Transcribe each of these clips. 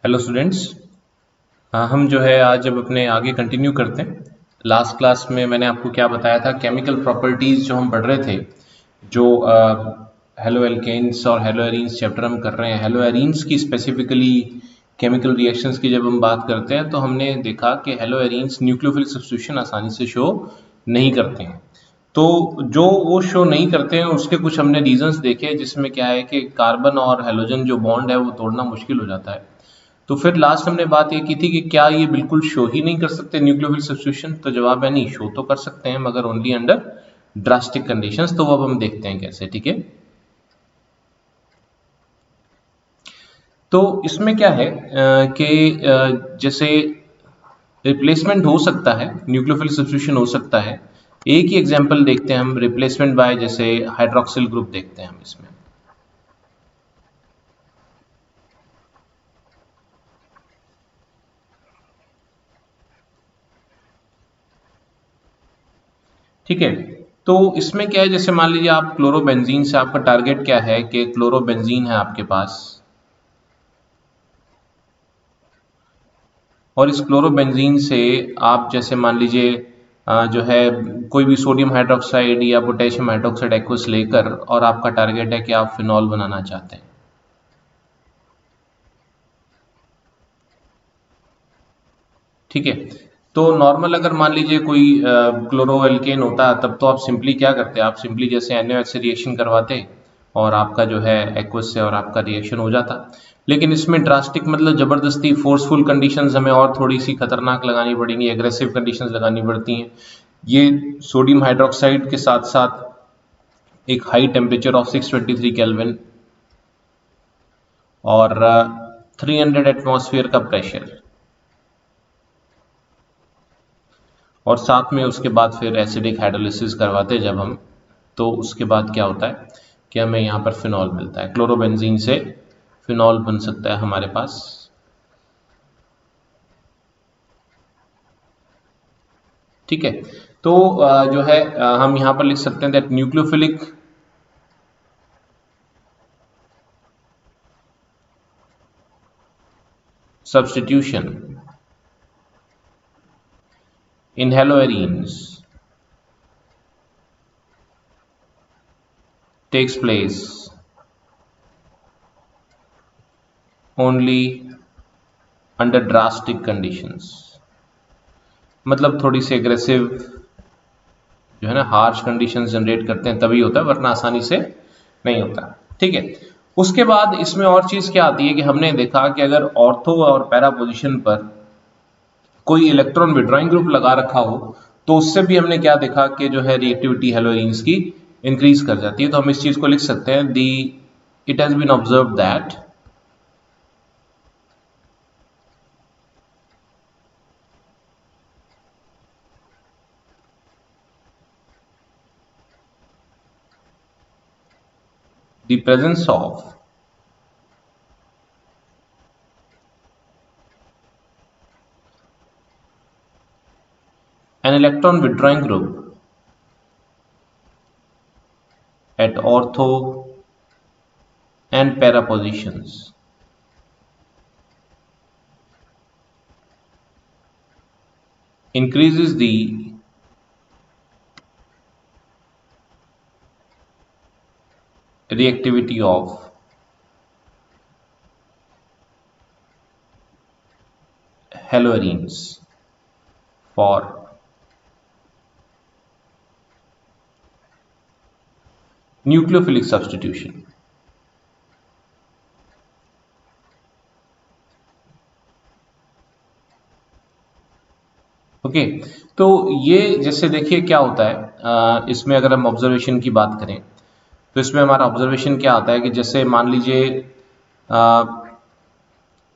Hello students. हम जो है आज अब अपने आगे कंटिन्यू करते हैं। लास्ट क्लास में मैंने आपको क्या बताया था, केमिकल प्रॉपर्टीज जो हम पढ़ रहे थे, जो हेलो एल्केन्स और हेलो एरीन्स चैप्टर हम कर रहे हैं। हेलो एरीन्स की स्पेसिफिकली केमिकल रिएक्शंस की जब हम बात करते हैं तो हमने देखा कि हेलो एरीन्स न्यूक्लियोफिलिक सब्स्टिट्यूशन आसानी से शो नहीं करते हैं। तो जो वो शो नहीं करते हैं उसके कुछ हमने रीजंस देखे, जिसमें क्या है कि कार्बन और हेलोजन जो बॉन्ड है वो तोड़ना मुश्किल हो जाता है। तो फिर लास्ट हमने बात ये की थी कि क्या ये बिल्कुल शो ही नहीं कर सकते न्यूक्लियोफिलिक सब्स्टिट्यूशन। तो जवाब है नहीं, शो तो कर सकते हैं मगर ओनली अंडर ड्रास्टिक कंडीशंस। तो वो अब हम देखते हैं कैसे। ठीक है, तो इसमें क्या है कि जैसे रिप्लेसमेंट हो सकता है, न्यूक्लियोफिलिक सब्स्टिट्यूशन हो सकता है। एक ही एग्जांपल देखते हैं हम, रिप्लेसमेंट बाय जैसे हाइड्रोक्सिल ग्रुप देखते हैं हम इसमें। ठीक है, तो इसमें क्या है, जैसे मान लीजिए आप क्लोरोबेंजीन से, आपका टारगेट क्या है कि क्लोरोबेंजीन है आपके पास, और इस क्लोरोबेंजीन से आप जैसे मान लीजिए जो है कोई भी सोडियम हाइड्रोक्साइड या पोटेशियम हाइड्रोक्साइड एक्वस लेकर, और आपका टारगेट है कि आप फिनॉल बनाना चाहते हैं। ठीक है, तो नॉर्मल अगर मान लीजिए कोई क्लोरोएल्केन होता तब तो आप सिंपली क्या करते, आप सिंपली जैसे NaOH से रिएक्शन करवाते और आपका जो है एक्वस से और आपका रिएक्शन हो जाता। लेकिन इसमें ड्रास्टिक मतलब ज़बरदस्ती फोर्सफुल कंडीशंस हमें और थोड़ी सी खतरनाक लगानी पड़ेंगी, एग्रेसिव कंडीशंस लगानी पड़ती हैं। ये सोडियम हाइड्रोक्साइड के साथ साथ एक हाई टेम्परेचर ऑफ 623 केल्विन और 300 एटमॉस्फेयर का प्रेशर, और साथ में उसके बाद फिर एसिडिक हाइड्रोलिसिस करवाते जब हम, तो उसके बाद क्या होता है कि हमें यहाँ पर फिनॉल मिलता है। क्लोरोबेंजीन से फिनॉल बन सकता है हमारे पास। ठीक है, तो जो है हम यहाँ पर लिख सकते हैं that nucleophilic substitution in haloarenes takes place only under drastic conditions। मतलब थोड़ी सी एग्रेसिव जो है ना, हार्श कंडीशंस जनरेट करते हैं तभी होता है, वरना आसानी से नहीं होता। ठीक है, उसके बाद इसमें और चीज क्या आती है कि हमने देखा कि अगर ऑर्थो और पैरा पोजीशन पर कोई इलेक्ट्रॉन विड्रॉइंग ग्रुप लगा रखा हो तो उससे भी हमने क्या देखा कि जो है रिएक्टिविटी हेलोइंस की इंक्रीज कर जाती है। तो हम इस चीज को लिख सकते हैं, the it has been observed that the presence of an electron withdrawing group at ortho and para positions increases the reactivity of haloarenes for nucleophilic substitution। Okay, तो ये जैसे देखिए क्या होता है, इसमें अगर हम ऑब्जर्वेशन की बात करें तो इसमें हमारा ऑब्जर्वेशन क्या आता है कि जैसे मान लीजिए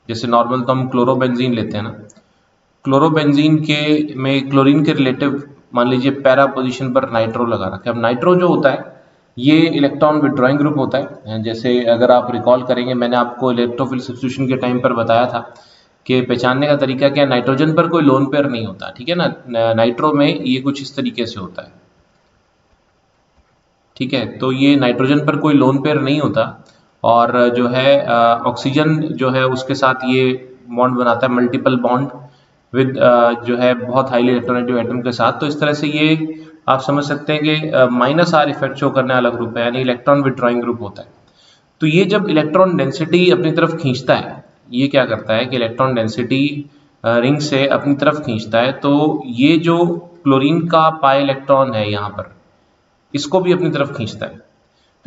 जैसे नॉर्मल तो हम क्लोरोबेंजीन लेते हैं ना, क्लोरोबेंजीन के में क्लोरीन के रिलेटिव मान लीजिए पैरा पोजीशन पर नाइट्रो लगा रखा है। अब नाइट्रो जो होता है ये इलेक्ट्रॉन विड्रॉइंग ग्रुप होता है। जैसे अगर आप रिकॉल करेंगे, मैंने आपको इलेक्ट्रोफिल सब्स्टिट्यूशन के टाइम पर बताया था कि पहचानने का तरीका क्या, नाइट्रोजन पर कोई लोन पेयर नहीं होता। ठीक है ना, नाइट्रो में ये कुछ इस तरीके से होता है। ठीक है, तो ये नाइट्रोजन पर कोई लोन पेयर नहीं होता, और जो है ऑक्सीजन जो है उसके साथ ये बॉन्ड बनाता है मल्टीपल बॉन्ड विद जो है बहुत हाईली इलेक्ट्रोनेगेटिव एटम के साथ। तो इस तरह से ये आप समझ सकते हैं कि माइनस आर इफेक्ट शो करने वाला ग्रुप है, यानी इलेक्ट्रॉन विड्रॉइंग ग्रुप होता है। तो ये जब इलेक्ट्रॉन डेंसिटी अपनी तरफ खींचता है, ये क्या करता है कि इलेक्ट्रॉन डेंसिटी रिंग से अपनी तरफ खींचता है, तो ये जो क्लोरीन का पाई इलेक्ट्रॉन है यहाँ पर, इसको भी अपनी तरफ खींचता है।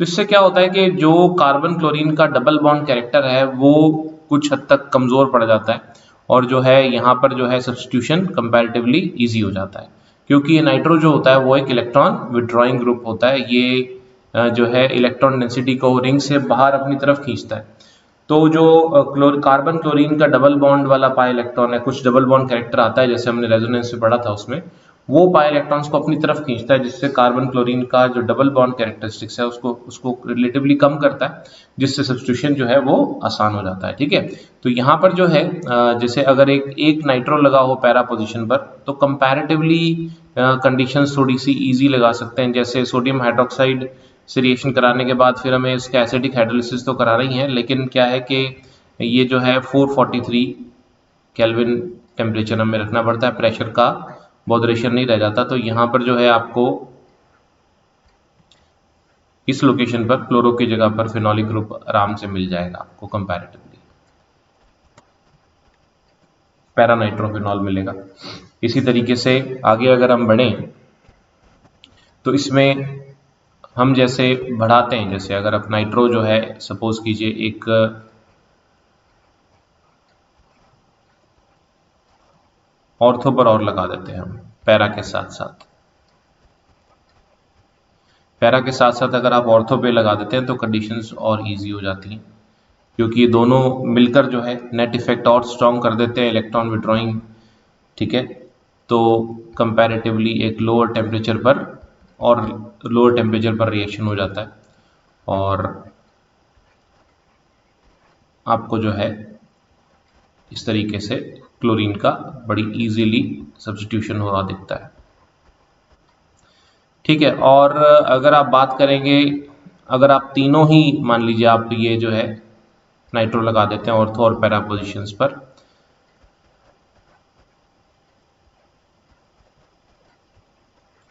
तो इससे क्या होता है कि जो कार्बन क्लोरीन का डबल बॉन्ड कैरेक्टर है वो कुछ हद तक कमजोर पड़ जाता है, और जो है यहाँ पर जो है सब्स्टिट्यूशन कंपैरेटिवली इजी हो जाता है, क्योंकि ये नाइट्रो जो होता है वो एक इलेक्ट्रॉन विड्रॉइंग ग्रुप होता है। ये जो है इलेक्ट्रॉन डेंसिटी को रिंग से बाहर अपनी तरफ खींचता है। तो जो कार्बन क्लोरीन का डबल बॉन्ड वाला पाई इलेक्ट्रॉन है, कुछ डबल बॉन्ड कैरेक्टर आता है जैसे हमने रेजोनेंस में पढ़ा था उसमें, वो पाई इलेक्ट्रॉन्स को अपनी तरफ खींचता है, जिससे कार्बन क्लोरीन का जो डबल बॉन्ड कैरेक्टरिस्टिक्स है उसको रिलेटिवली कम करता है, जिससे सब्स्टिट्यूशन जो है वो आसान हो जाता है। ठीक है, तो यहाँ पर जो है जैसे अगर एक नाइट्रो लगा हो पैरा पोजीशन पर, तो कंपैरेटिवली कंडीशंस थोड़ी सी इजी लगा सकते हैं। जैसे सोडियम हाइड्रोक्साइड से रिएक्शन कराने के बाद फिर हमें इसका एसिडिक हाइड्रोलिसिस तो करा रही है, लेकिन क्या है कि ये जो है 443 केल्विन टेम्परेचर हमें रखना पड़ता है, प्रेशर का मॉडरेशन नहीं रह जाता। तो यहाँ पर जो है आपको इस लोकेशन पर क्लोरो की जगह पर फिनोलिक ग्रुप आराम से मिल जाएगा आपको, कंपैरेटिवली पैरानाइट्रोफिनॉल मिलेगा। इसी तरीके से आगे अगर हम बढ़ें तो इसमें हम जैसे बढ़ाते हैं, जैसे अगर आप नाइट्रो जो है सपोज कीजिए एक ऑर्थो पर और लगा देते हैं हम पैरा के साथ साथ। पैरा के साथ साथ अगर आप ऑर्थो पे लगा देते हैं तो कंडीशंस और इजी हो जाती हैं, क्योंकि ये दोनों मिलकर जो है नेट इफेक्ट और स्ट्रॉन्ग कर देते हैं इलेक्ट्रॉन विड्रॉइंग। ठीक है, तो कंपैरेटिवली एक लोअर टेम्परेचर पर रिएक्शन हो जाता है, और आपको जो है इस तरीके से क्लोरीन का बड़ी इजीली सब्स्टिट्यूशन हो रहा दिखता है। ठीक है, और अगर आप बात करेंगे, अगर आप तीनों ही मान लीजिए आप ये जो है नाइट्रो लगा देते हैं ऑर्थो और पैरा पोजिशंस पर,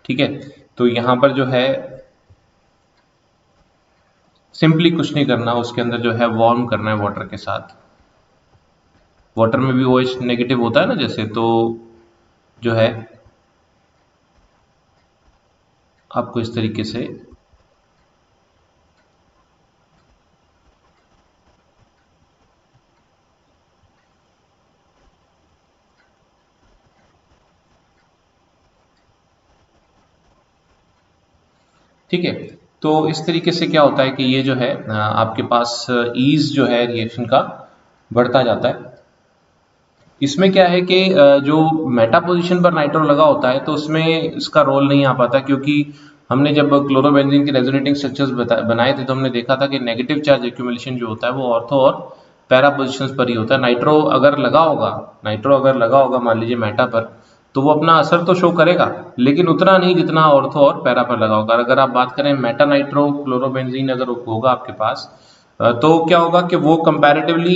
ठीक है, तो यहां पर जो है सिंपली कुछ नहीं करना, उसके अंदर जो है वार्म करना है वाटर के साथ। वाटर में भी OH नेगेटिव होता है ना जैसे, तो जो है आपको इस तरीके से ठीक है, तो इस तरीके से क्या होता है कि ये जो है आपके पास ईज जो है रिएक्शन का बढ़ता जाता है। इसमें क्या है कि जो मेटा पोजीशन पर नाइट्रो लगा होता है तो उसमें इसका रोल नहीं आ पाता, क्योंकि हमने जब क्लोरोबेंजीन के रेजोनेटिंग स्ट्रक्चर्स बनाए थे तो हमने देखा था कि नेगेटिव चार्ज एक्यूमुलेशन जो होता है वो ऑर्थो और पैरा पोजिशंस पर ही होता है। नाइट्रो अगर लगा होगा मान लीजिए मेटा पर, तो वो अपना असर तो शो करेगा, लेकिन उतना नहीं जितना ऑर्थो और पैरा पर लगा होगा। अगर आप बात करें मेटा नाइट्रो क्लोरोबेंजीन अगर होगा आपके पास, तो क्या होगा कि वो कंपैरेटिवली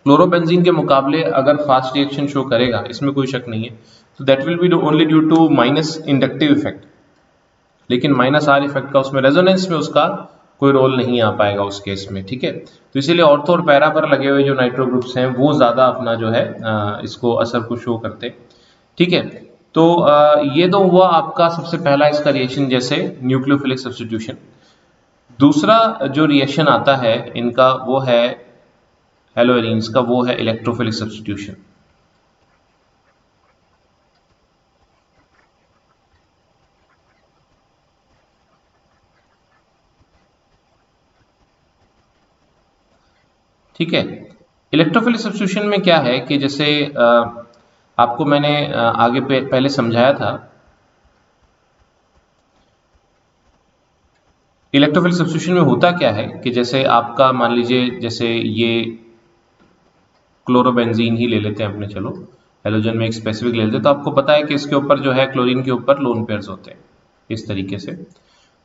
क्लोरोबेंजीन के मुकाबले अगर फास्ट रिएक्शन शो करेगा, इसमें कोई शक नहीं है, तो that will be only due to minus inductive effect, लेकिन माइनस आर इफेक्ट का उसमें रेजोनेंस में उसका कोई रोल नहीं आ पाएगा उस केस में। ठीक है, तो इसीलिए ऑर्थो और पैरा पर लगे हुए जो नाइट्रो ग्रुप्स हैं वो ज्यादा अपना जो है इसको असर को शो करते। ठीक है, तो ये तो हुआ आपका सबसे पहला इसका रिएक्शन जैसे न्यूक्लियोफिलिक सब्स्टिट्यूशन। दूसरा जो रिएक्शन आता है इनका वो है हेलोएरीन्स का, वो है इलेक्ट्रोफिलिक सब्स्टिट्यूशन। ठीक है, इलेक्ट्रोफिलिक सब्स्टिट्यूशन में क्या है कि जैसे आपको मैंने आगे पहले समझाया था, इलेक्ट्रोफिलिक सब्स्टिट्यूशन में होता क्या है कि जैसे आपका मान लीजिए जैसे ये क्लोरोबेंजीन ही ले लेते हैं अपने, चलो हेलोजन में एक स्पेसिफिक ले लेते हैं, तो आपको पता है कि इसके ऊपर जो है क्लोरीन के ऊपर लोन पेयर्स होते हैं इस तरीके से।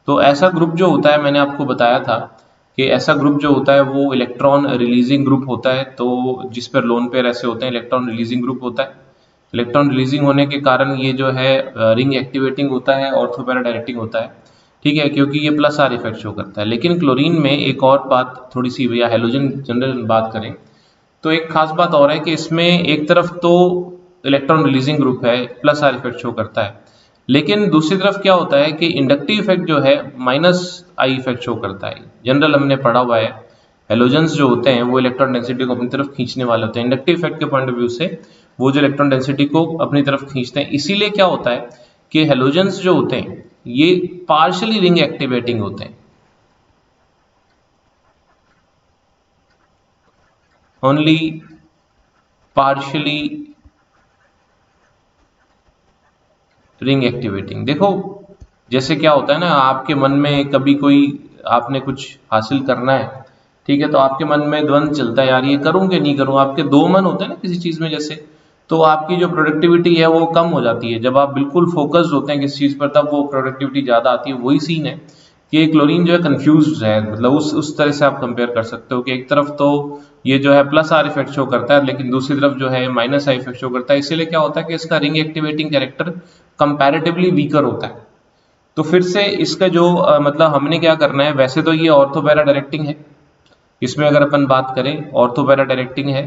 तो ऐसा ग्रुप जो होता है मैंने आपको बताया था कि ऐसा ग्रुप जो होता है वो इलेक्ट्रॉन रिलीजिंग ग्रुप होता है, तो जिस पर लोन पेयर ऐसे होते हैं इलेक्ट्रॉन रिलीजिंग ग्रुप होता है। इलेक्ट्रॉन रिलीजिंग होने के कारण ये जो है रिंग एक्टिवेटिंग होता है, ऑर्थो पैरा डायरेक्टिंग होता है, ठीक है, क्योंकि ये प्लस आर इफेक्ट शो करता है। लेकिन क्लोरीन में एक और बात थोड़ी सी, या हेलोजन जनरल बात करें तो एक खास बात और है कि इसमें एक तरफ तो इलेक्ट्रॉन रिलीजिंग ग्रुप है, प्लस आर इफेक्ट शो करता है, लेकिन दूसरी तरफ क्या होता है कि इंडक्टिव इफेक्ट जो है माइनस आई इफेक्ट शो करता है। जनरल हमने पढ़ा हुआ है, हेलोजेंस जो होते हैं वो इलेक्ट्रॉन डेंसिटी को अपनी तरफ खींचने वाले होते हैं। इंडक्टिव इफेक्ट के पॉइंट ऑफ व्यू से वो जो इलेक्ट्रॉन डेंसिटी को अपनी तरफ खींचते हैं, इसीलिए क्या होता है कि हेलोजेंस जो होते हैं ये पार्शियली रिंग एक्टिवेटिंग होते हैं, ओनली पार्शियली रिंग एक्टिवेटिंग। देखो जैसे क्या होता है ना, आपके मन में कभी कोई, आपने कुछ हासिल करना है, ठीक है, तो आपके मन में द्वंद चलता है, यार ये करूं कि नहीं करूं, आपके दो मन होते हैं ना किसी चीज में जैसे, तो आपकी जो प्रोडक्टिविटी है वो कम हो जाती है। जब आप बिल्कुल फोकस्ड होते हैं किसी चीज पर तब वो प्रोडक्टिविटी ज्यादा आती है। वही सीन है कि क्लोरीन जो है कंफ्यूज है, मतलब उस तरह से आप कंपेयर कर सकते हो कि एक तरफ तो ये जो है प्लस आर इफेक्ट शो करता है, लेकिन दूसरी तरफ जो है माइनस आई इफेक्ट शो करता है। इसीलिए क्या होता है कि इसका ring activating character comparatively weaker होता है। तो फिर से इसका जो मतलब हमने क्या करना है, वैसे तो ये ऑर्थो पैरा डायरेक्टिंग है, इसमें अगर अपन बात करें ऑर्थो पैरा डायरेक्टिंग है,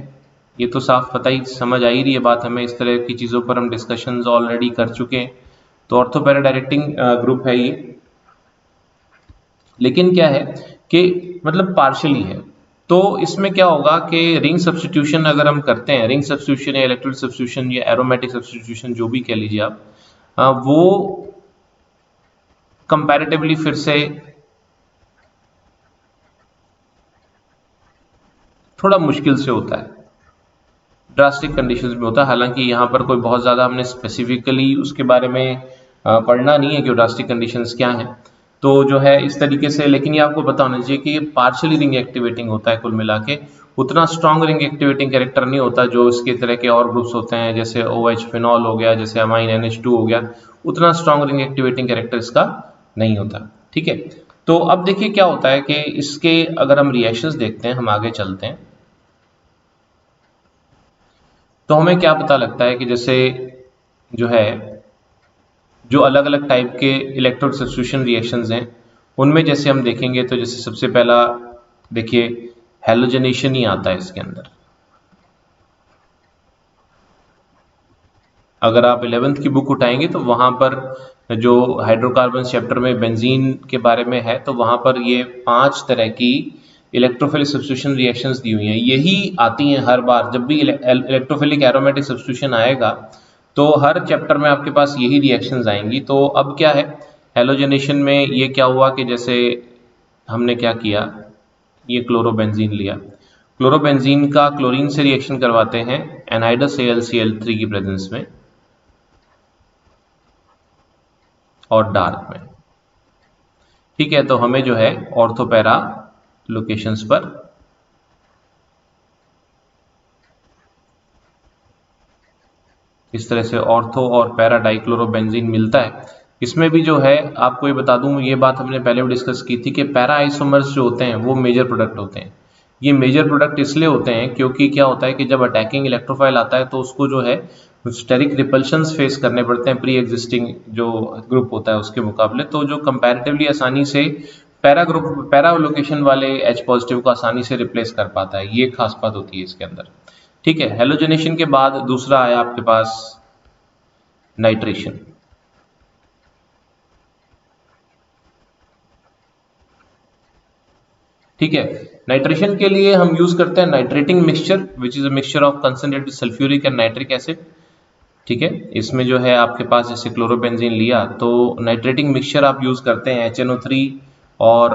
ये तो साफ पता ही समझ आ ही रही है बात हमें, इस तरह की चीज़ों पर हम डिस्कशंस ऑलरेडी कर चुके हैं। तो ऑर्थो पैरा डायरेक्टिंग ग्रुप है ये, लेकिन क्या है कि मतलब पार्शली है। तो इसमें क्या होगा कि रिंग सब्स्टिट्यूशन अगर हम करते हैं, रिंग सब्स्टिट्यूशन या इलेक्ट्रोलाइट सब्स्टिट्यूशन या एरोमेटिक सब्स्टिट्यूशन जो भी कह लीजिए आप, वो कंपैरेटिवली फिर से थोड़ा मुश्किल से होता है, ड्रास्टिक कंडीशंस में होता है। हालांकि यहाँ पर कोई बहुत ज़्यादा हमने स्पेसिफिकली उसके बारे में पढ़ना नहीं है कि ड्रास्टिक कंडीशंस क्या हैं, तो जो है इस तरीके से। लेकिन ये आपको पता होना चाहिए कि ये पार्शियली रिंग एक्टिवेटिंग होता है, कुल मिला के उतना स्ट्रॉन्ग रिंग एक्टिवेटिंग कैरेक्टर नहीं होता जो इसके तरह के और ग्रुप्स होते हैं, जैसे OH फिनॉल हो गया, जैसे अमाइन NH2 हो गया, उतना स्ट्रॉन्ग रिंग एक्टिवेटिंग कैरेक्टर इसका नहीं होता, ठीक है। तो अब देखिए क्या होता है कि इसके अगर हम रिएक्शंस देखते हैं, हम आगे चलते हैं, तो हमें क्या पता लगता है कि जैसे जो है जो अलग अलग टाइप के इलेक्ट्रोड सब्स्टिट्यूशन रिएक्शंस हैं, उनमें जैसे हम देखेंगे तो जैसे सबसे पहला देखिए हैलोजनेशन ही आता है इसके अंदर। अगर आप 11th की बुक उठाएंगे तो वहां पर जो हाइड्रोकार्बन चैप्टर में बेंजीन के बारे में है, तो वहां पर ये 5 तरह की इलेक्ट्रोफिलिक सब्स्टिट्यूशन रिएक्शंस दी हुई हैं। यही आती हैं हर बार जब भी इलेक्ट्रोफिलिक एरोमेटिक सब्स्टिट्यूशन आएगा, तो हर चैप्टर में आपके पास यही रिएक्शंस आएंगी। तो अब क्या है हेलोजनेशन में, ये क्या हुआ कि जैसे हमने क्या किया, ये क्लोरोबेंजीन लिया, क्लोरोबेंजीन का क्लोरीन से रिएक्शन करवाते हैं एनहाइडस AlCl3 की प्रेजेंस में और डार्क में, ठीक है। तो हमें जो है ऑर्थो पैरा लोकेशंस पर इस तरह से ऑर्थो और पैरा डाइक्लोरोबेंजीन मिलता है। इसमें भी जो है आपको ये बता दूं, ये बात हमने पहले भी डिस्कस की थी कि पैरा आइसोमर्स जो होते हैं वो मेजर प्रोडक्ट होते हैं। ये मेजर प्रोडक्ट इसलिए होते हैं क्योंकि क्या होता है कि जब अटैकिंग इलेक्ट्रोफाइल आता है तो उसको जो है स्टेरिक रिपल्शंस फेस करने पड़ते हैं प्री एग्जिस्टिंग जो ग्रुप होता है उसके मुकाबले, तो जो कंपैरेटिवली आसानी से पैरा ग्रुप, पैरा लोकेशन वाले H पॉजिटिव को आसानी से रिप्लेस कर पाता है, ये खास बात होती है इसके अंदर, ठीक है। हेलोजनेशन के बाद दूसरा आया आपके पास नाइट्रेशन, ठीक है। नाइट्रेशन के लिए हम यूज करते हैं nitrating mixture which is a mixture of concentrated sulphuric and nitric acid, ठीक है। इसमें जो है आपके पास जैसे क्लोरोबेंजीन लिया तो नाइट्रेटिंग मिक्सचर आप यूज करते हैं HNO3 और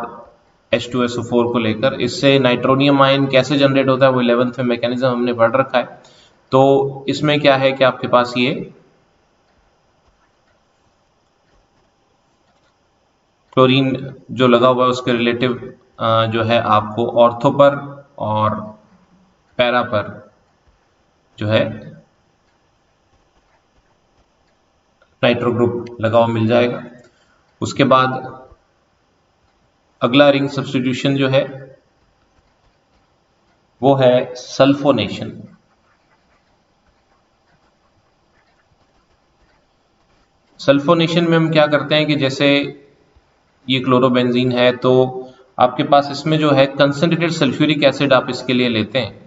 H2SO4 को लेकर। इससे नाइट्रोनियम आयन कैसे जनरेट होता है वो 11th में मैकेनिज्म हमने पढ़ रखा है। तो इसमें क्या है कि आपके पास ये क्लोरीन जो लगा हुआ है उसके रिलेटिव जो है आपको ऑर्थो पर और पैरा पर जो है नाइट्रो ग्रुप लगा हुआ मिल जाएगा। उसके बाद अगला रिंग सब्स्टिट्यूशन जो है वो है सल्फोनेशन। सल्फोनेशन में हम क्या करते हैं कि जैसे ये क्लोरोबेंजीन है तो आपके पास इसमें जो है कंसंट्रेटेड सल्फ्यूरिक एसिड आप इसके लिए लेते हैं,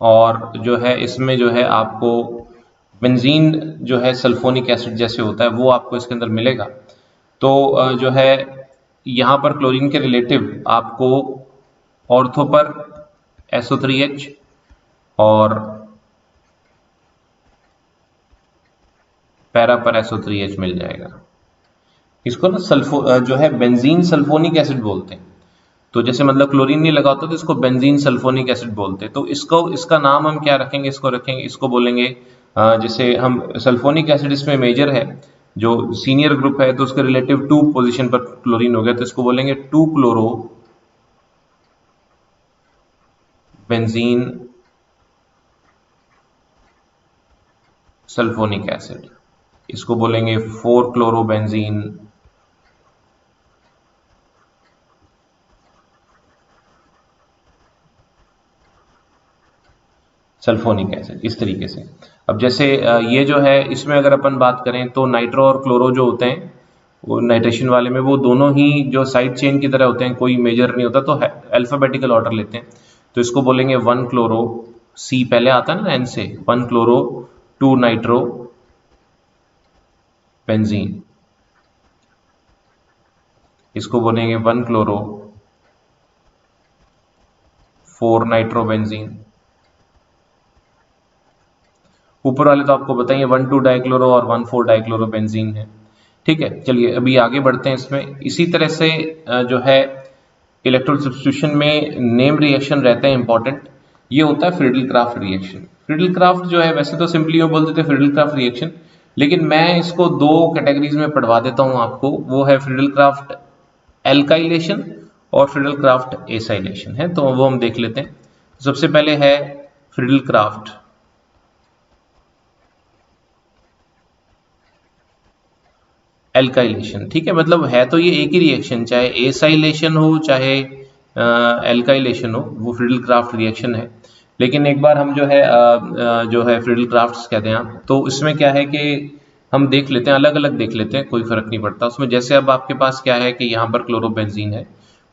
और जो है इसमें जो है आपको बेंजीन जो है सल्फोनिक एसिड जैसे होता है वो आपको इसके अंदर मिलेगा। तो जो है यहाँ पर क्लोरीन के रिलेटिव आपको ऑर्थो पर SO3H और पैरा पर SO3H मिल जाएगा। इसको ना जो है बेंजीन सल्फोनिक एसिड बोलते हैं। तो जैसे मतलब क्लोरीन नहीं लगा होता तो इसको बेंजीन सल्फोनिक एसिड बोलते हैं। तो इसको इसका नाम हम क्या रखेंगे, इसको रखेंगे, इसको बोलेंगे जैसे हम सल्फोनिक एसिड इसमें मेजर है, जो सीनियर ग्रुप है तो उसके रिलेटिव 2 पोजीशन पर क्लोरीन हो गया तो इसको बोलेंगे 2 क्लोरो बेंजीन सल्फोनिक एसिड। इसको बोलेंगे 4 क्लोरो बेंजीन सल्फोनिक एसिड, इस तरीके से। अब जैसे ये जो है इसमें अगर अपन बात करें तो नाइट्रो और क्लोरो जो होते हैं वो नाइट्रेशन वाले में वो दोनों ही जो साइड चेन की तरह होते हैं, कोई मेजर नहीं होता, तो अल्फाबेटिकल ऑर्डर लेते हैं। तो इसको बोलेंगे 1 क्लोरो, सी पहले आता है ना एन से, 1 क्लोरो 2 नाइट्रो बेंजीन। इसको बोलेंगे 1 क्लोरो 4 नाइट्रो बेंजीन। ऊपर वाले तो आपको बताइए 1,2 डाइक्लोरो और 1,4 डाइक्लोरो बेंजीन है। ठीक है, चलिए अभी आगे बढ़ते हैं इसमें। इसी तरह से जो है इलेक्ट्रोड सब्स्टिट्यूशन में नेम रिएक्शन रहते हैं इंपॉर्टेंट। ये होता है Friedel craft reaction. Friedel craft जो है वैसे तो सिंपली वो बोल देते हैं फ्रीडल क्राफ्ट रिएक्शन, लेकिन मैं इसको 2 कैटेगरीज में पढ़वा देता हूं आपको। वो है फ्रीडल क्राफ्ट एल्काइलेशन और फ्रीडल क्राफ्ट एसाइलेशन है, तो वो हम देख लेते हैं। सबसे पहले है फ्रीडल क्राफ्ट एल्काइलेशन। ठीक है, मतलब है तो ये एक ही रिएक्शन, चाहे एसाइलेशन हो चाहे एल्काइलेशन हो, वो फ्रीडल क्राफ्ट रिएक्शन है। लेकिन एक बार हम जो है फ्रीडल क्राफ्ट कहते हैं आप, तो इसमें क्या है कि हम देख लेते हैं, अलग अलग देख लेते हैं, कोई फर्क नहीं पड़ता उसमें। जैसे अब आपके पास क्या है कि यहाँ पर क्लोरोबेंजीन है,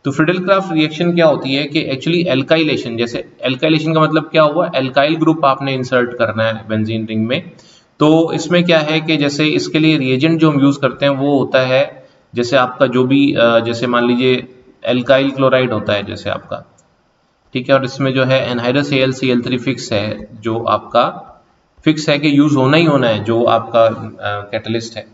तो फ्रीडल क्राफ्ट रिएक्शन क्या होती है कि एक्चुअली एल्काइलेशन, जैसे एल्काइलेशन का मतलब क्या हुआ, एल्काइल ग्रुप आपने इंसर्ट करना है बेंजीन रिंग में। तो इसमें क्या है कि जैसे इसके लिए रिएजेंट जो हम यूज करते हैं वो होता है, जैसे आपका जो भी जैसे मान लीजिए एल्काइल क्लोराइड होता है जैसे आपका, ठीक है, और इसमें जो है एनहाइड्रस Al फिक्स है, जो आपका फिक्स है कि यूज होना ही होना है, जो आपका कैटलिस्ट है।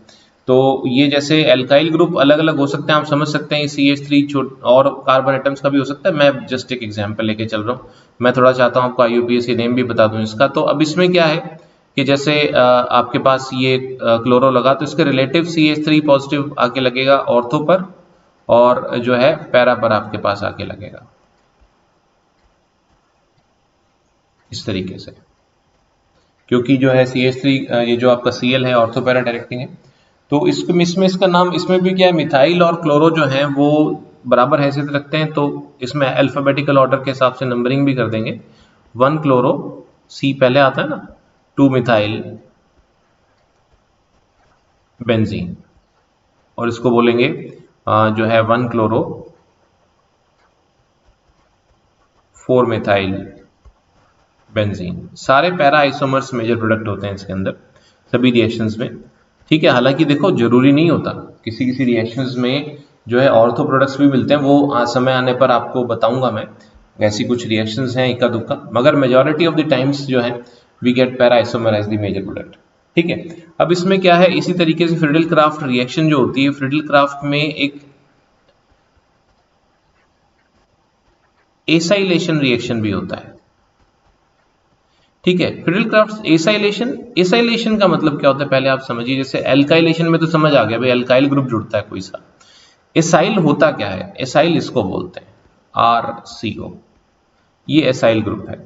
तो ये जैसे एल्काइल ग्रुप अलग अलग हो सकते हैं, आप समझ सकते हैं CH3 और कार्बन एटम्स का भी हो सकता है। मैं जस्ट एक एग्जांपल लेके चल रहा हूँ, मैं थोड़ा चाहता हूँ आपको IUPAC नेम भी बता दूं इसका। तो अब इसमें क्या है कि जैसे आपके पास ये क्लोरो लगा तो इसके रिलेटिव CH3 पॉजिटिव आके लगेगा ऑर्थो पर, और जो है पैरा पर आपके पास आके लगेगा इस तरीके से, क्योंकि जो है CH3 ये जो आपका Cl है ऑर्थो पैरा डायरेक्टिंग है। तो इसमें इसका नाम, इसमें भी क्या है, मिथाइल और क्लोरो जो है वो बराबर हैसियत रखते हैं, तो इसमें अल्फाबेटिकल ऑर्डर के हिसाब से नंबरिंग भी कर देंगे। 1 क्लोरो, C पहले आता है ना, 2 मिथाइल बेंजीन, और इसको बोलेंगे जो है 1 क्लोरो 4 मिथाइल बेंजीन। सारे पैरा आइसोमर्स मेजर प्रोडक्ट होते हैं इसके अंदर सभी रिएक्शंस में। ठीक है, हालांकि देखो जरूरी नहीं होता, किसी किसी रिएक्शंस में जो है ऑर्थो प्रोडक्ट्स भी मिलते हैं, वो समय आने पर आपको बताऊंगा मैं। ऐसी कुछ रिएक्शंस हैं इक्का दुक्का, मगर मेजॉरिटी ऑफ द टाइम्स जो है we get para isomer as the major product. ठीक है, अब इसमें क्या है, इसी तरीके से फ्रीडल क्राफ्ट रिएक्शन जो होती है, फ्रीडल क्राफ्ट में एक एसाइलेशन रिएक्शन भी होता है। ठीक है, फ्रीडल क्राफ्ट एसाइलेशन, एसाइलेशन का मतलब क्या होता है पहले आप समझिए। जैसे एल्काइलेशन में तो समझ आ गया भाई, एल्काइल ग्रुप जुड़ता है कोई सा। एसाइल होता क्या है, एसाइल इसको बोलते हैं RCO, ये एसाइल ग्रुप है।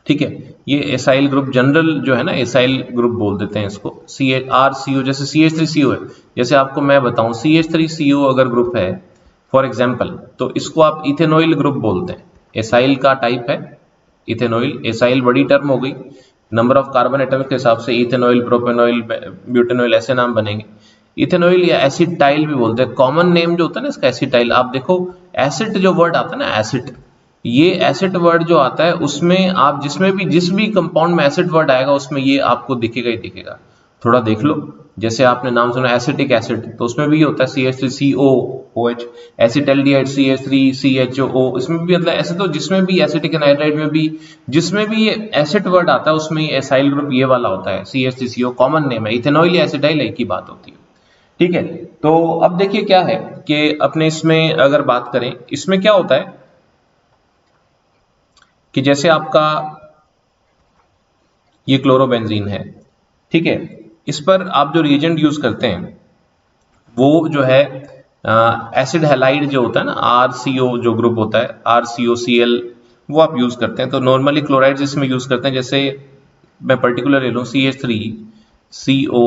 ठीक है, ये एसाइल ग्रुप जनरल जो है ना, एसाइल ग्रुप बोल देते हैं इसको। CHRCO, जैसे CH3CO है, जैसे आपको मैं बताऊं CH3CO अगर ग्रुप है फॉर एग्जाम्पल, तो इसको आप इथेनॉइल ग्रुप बोलते हैं। एसाइल का टाइप है इथेनॉइल। एसाइल बड़ी टर्म हो गई, नंबर ऑफ कार्बन एटम के हिसाब से इथेनॉइल, प्रोपेनॉइल, ब्यूटेनॉइल ऐसे नाम बनेंगे। इथेनॉइल या एसिटाइल भी बोलते हैं, कॉमन नेम जो होता है ना इसका एसिटाइल। आप देखो एसिड जो वर्ड आता है ना, एसिड, ये एसिड वर्ड जो आता है उसमें आप जिस भी कंपाउंड में एसिड वर्ड आएगा उसमें ये आपको दिखेगा ही दिखेगा। थोड़ा देख लो, जैसे आपने नाम सुना एसिटिक एसिड, तो उसमें भी होता है CH3COOH, एसिटल्डिहाइड CH3CHO, इसमें भी मतलब ऐसे, तो जिसमें भी एसिटिक एनहाइड्राइड में भी जिसमें भी ये एसिड वर्ड आता है उसमें एसाइल ग्रुप ये वाला होता है, CH3CO कॉमन नेम है। इथेनॉइल या एसिटाइल एक ही बात होती है। ठीक है, तो अब देखिए क्या है कि अपने इसमें अगर बात करें, इसमें क्या होता है कि जैसे आपका ये क्लोरोबेंजीन है, ठीक है, इस पर आप जो रिएजेंट यूज करते हैं वो जो है एसिड हैलाइड जो होता है ना, RCO जो ग्रुप होता है, RCOCl, वो आप यूज करते हैं। तो नॉर्मली क्लोराइड्स इसमें यूज करते हैं, जैसे मैं पर्टिकुलर ले लूँ CH3CO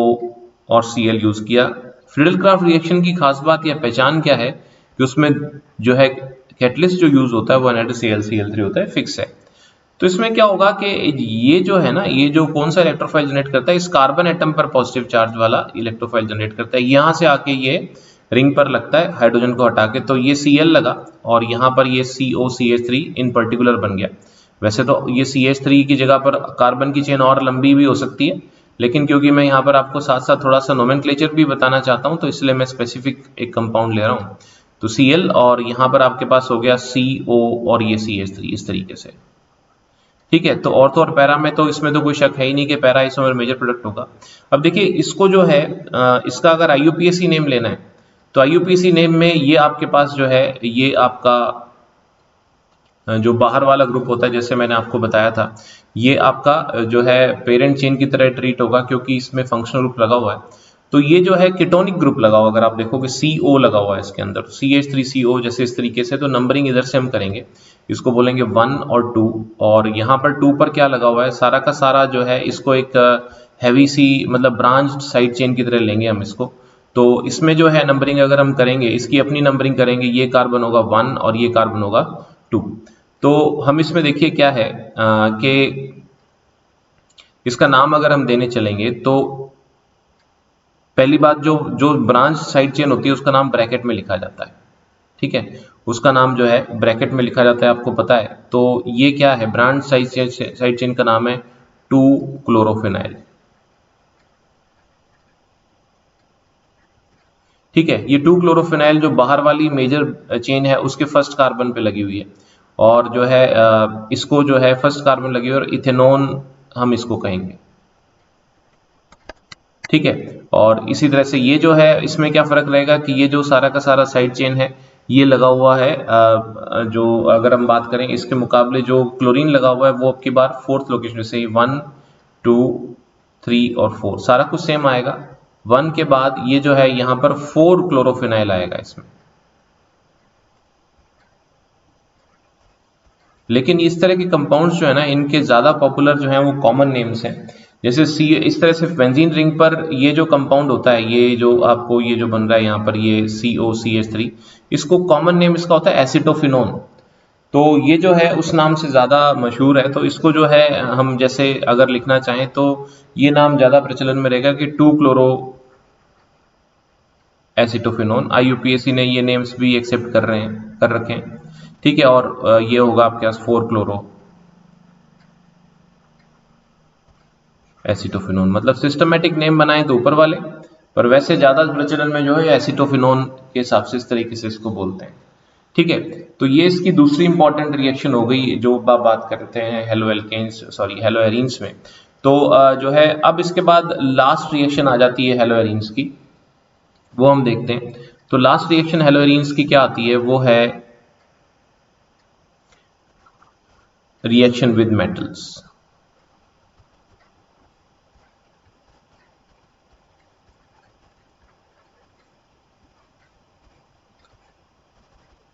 और Cl यूज किया। फ्रीडल क्राफ्ट रिएक्शन की खास बात या पहचान क्या है कि उसमें जो है कैटलिस्ट जो यूज होता है वो NaCl होता है, फिक्स है। तो इसमें क्या होगा कि ये जो है ना, ये जो कौन सा इलेक्ट्रोफाइल जनरेट करता है, इस कार्बन एटम पर पॉजिटिव चार्ज वाला इलेक्ट्रोफाइल जनरेट करता है। यहां से आके ये रिंग पर लगता है हाइड्रोजन को हटा के, तो ये Cl लगा और यहाँ पर ये COCH3 इन पर्टिकुलर बन गया। वैसे तो ये CH3 की जगह पर कार्बन की चेन और लंबी भी हो सकती है, लेकिन क्योंकि मैं यहाँ पर आपको साथ साथ थोड़ा सा नोमेनक्लेचर भी बताना चाहता हूँ, तो इसलिए मैं स्पेसिफिक एक कंपाउंड ले रहा हूँ। तो Cl और यहाँ पर आपके पास हो गया CO और ये CH3 इस तरीके से। ठीक है, तो ऑर्थो और पैरा में तो इसमें तो कोई शक है ही नहीं कि पैरा आइसोमर मेजर प्रोडक्ट होगा। अब देखिए इसको जो है इसका अगर IUPAC नेम लेना है, तो IUPAC नेम में ये आपके पास जो है ये आपका जो बाहर वाला ग्रुप होता है, जैसे मैंने आपको बताया था, ये आपका जो है पेरेंट चेन की तरह ट्रीट होगा क्योंकि इसमें फंक्शनल ग्रुप लगा हुआ है। तो ये जो है कीटोनिक ग्रुप लगा हुआ, अगर आप देखोगे CO लगा हुआ है इसके अंदर, CH3CO जैसे इस तरीके से, तो नंबरिंग इधर से हम करेंगे, इसको बोलेंगे 1 और 2, और यहाँ पर 2 पर क्या लगा हुआ है, सारा का सारा जो है इसको एक हैवी सी मतलब ब्रांच साइड चेन की तरह लेंगे हम इसको। तो इसमें जो है नंबरिंग अगर हम करेंगे, इसकी अपनी नंबरिंग करेंगे, ये कार्बन होगा 1 और ये कार्बन होगा 2। तो हम इसमें देखिए क्या है कि इसका नाम अगर हम देने चलेंगे तो पहली बात, जो जो ब्रांच साइड चेन होती है उसका नाम ब्रैकेट में लिखा जाता है। ठीक है, उसका नाम जो है ब्रैकेट में लिखा जाता है, आपको पता है। तो ये क्या है, ब्रांच साइड चेन का नाम है 2 क्लोरोफिनाइल। ठीक है, ये 2 क्लोरोफिनाइल जो बाहर वाली मेजर चेन है उसके फर्स्ट कार्बन पे लगी हुई है, और जो है इसको जो है फर्स्ट कार्बन लगी हुई है, और इथेनॉन हम इसको कहेंगे। ठीक है, और इसी तरह से ये जो है इसमें क्या फर्क रहेगा कि ये जो सारा का सारा साइड चेन है ये लगा हुआ है जो अगर हम बात करें इसके मुकाबले जो क्लोरीन लगा हुआ है वो अब की बार फोर्थ लोकेशन से 1 2 3 और 4 सारा कुछ सेम आएगा। 1 के बाद ये जो है यहाँ पर 4 क्लोरोफिनाइल आएगा इसमें। लेकिन इस तरह के कंपाउंड्स जो है ना, इनके ज्यादा पॉपुलर जो है वो कॉमन नेम्स हैं, जैसे सी, इस तरह से बेंजीन रिंग पर ये जो कंपाउंड होता है, ये जो आपको ये जो बन रहा है यहाँ पर ये COCH3, इसको कॉमन नेम इसका होता है एसिटोफिनोन। तो ये जो है उस नाम से ज्यादा मशहूर है, तो इसको जो है हम जैसे अगर लिखना चाहें तो ये नाम ज्यादा प्रचलन में रहेगा कि 2 क्लोरो एसिटोफिनोन। IUPAC ने ये नेम्स भी एक्सेप्ट कर रखे हैं। ठीक है, और ये होगा आपके पास 4 क्लोरो एसिटोफिनोन। मतलब सिस्टमेटिक नेम बनाए तो ऊपर वाले, पर वैसे ज्यादा प्रचलन में जो है एसिटोफिनोन के हिसाब से इस तरीके से इसको बोलते हैं। ठीक है, तो ये इसकी दूसरी इंपॉर्टेंट रिएक्शन हो गई जो बात करते हैं halo alkenes, sorry halo arenes में। तो जो है अब इसके बाद लास्ट रिएक्शन आ जाती है हेलो एरीन्स की, वो हम देखते हैं। तो लास्ट रिएक्शन हेलो एरीन्स की क्या आती है, वो है रिएक्शन विद मेटल्स।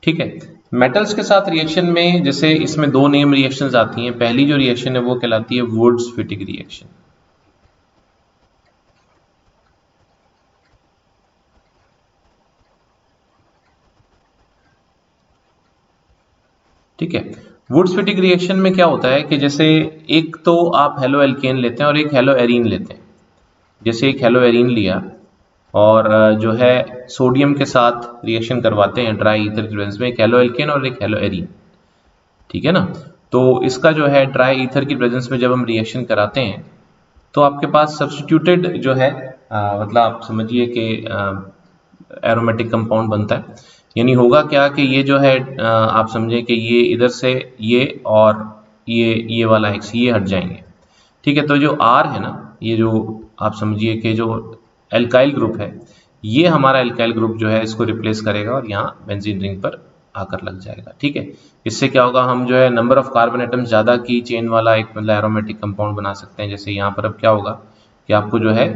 ठीक है। मेटल्स के साथ रिएक्शन में जैसे इसमें दो नेम रिएक्शंस आती हैं। पहली जो रिएक्शन है वो कहलाती है वुड्स-फिटिक रिएक्शन। ठीक है। वुड्स-फिटिक रिएक्शन में क्या होता है कि जैसे एक तो आप हेलो एल्केन लेते हैं और एक हेलो एरीन लेते हैं। जैसे एक हेलो एरीन लिया और जो है सोडियम के साथ रिएक्शन करवाते हैं ड्राई ईथर के प्रेजेंस में, एक हेलो एल्केन और एक हेलो एरीन। ठीक है ना। तो इसका जो है ड्राई ईथर की प्रेजेंस में जब हम रिएक्शन कराते हैं तो आपके पास सब्स्टिट्यूटेड जो है मतलब आप समझिए कि एरोमेटिक कंपाउंड बनता है। यानी होगा क्या कि ये जो है आप समझें कि ये इधर से ये और ये वाला एक्स ये हट जाएंगे। ठीक है। तो जो आर है ना, ये जो आप समझिए कि जो एल्काइल ग्रुप है, ये हमारा एल्काइल ग्रुप जो है इसको रिप्लेस करेगा और यहाँ बेंजीन रिंग पर आकर लग जाएगा। ठीक है। इससे क्या होगा, हम जो है नंबर ऑफ कार्बन एटम्स ज़्यादा की चेन वाला एक मतलब एरोमेटिक कंपाउंड बना सकते हैं। जैसे यहाँ पर अब क्या होगा कि आपको जो है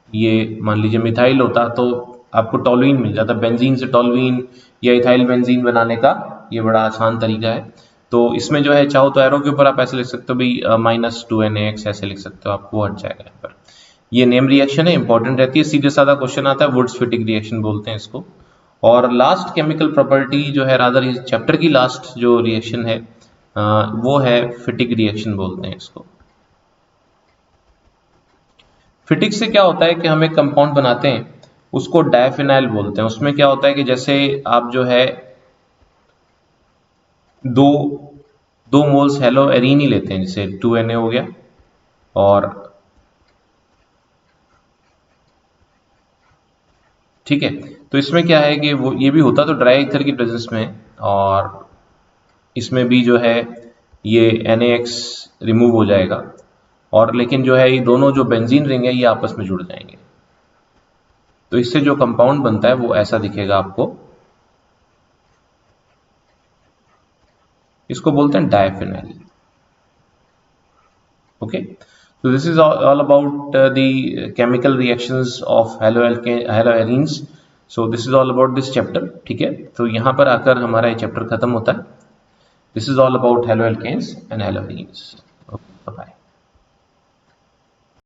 ये मान लीजिए मिथाइल होता तो आपको टॉलुइन मिल जाता। बेंजीन से टॉलुइन या इथाइल बेंजीन बनाने का ये बड़ा आसान तरीका है। तो इसमें जो है चाहो तो एरो के ऊपर आप ऐसे लिख सकते हो भाई -2NaX ऐसे लिख सकते हो, आपको हट जाएगा यहाँ पर। ये नेम रिएक्शन है, इंपॉर्टेंट रहती है। सीधे साधा क्वेश्चन आता है, वुड्स-फिटिक रिएक्शन बोलते हैं इसको। और लास्ट केमिकल प्रॉपर्टी जो है रादर इस चैप्टर की लास्ट जो रिएक्शन है वो है फिटिक रिएक्शन बोलते हैं इसको। फिटिक से क्या होता है कि हम एक कंपाउंड बनाते हैं उसको डायफिनाइल बोलते हैं। उसमें क्या होता है कि जैसे आप जो है दो दो मोल्स हेलो एरीन ही लेते हैं, जैसे 2Na हो गया और ठीक है। तो इसमें क्या है कि वो ये भी होता तो ड्राई ईथर की प्रेजेंस में, और इसमें भी जो है ये NaX रिमूव हो जाएगा और लेकिन जो है ये दोनों जो बेंजीन रिंग है ये आपस में जुड़ जाएंगे। तो इससे जो कंपाउंड बनता है वो ऐसा दिखेगा आपको, इसको बोलते हैं diphenyl. Okay. so this is all about the chemical reactions of haloarenes. so this is all about this chapter. ठीक है। तो यहाँ पर आकर हमारा ये चैप्टर खत्म होता है। this is all about haloalkanes and haloarenes. okay, bye bye.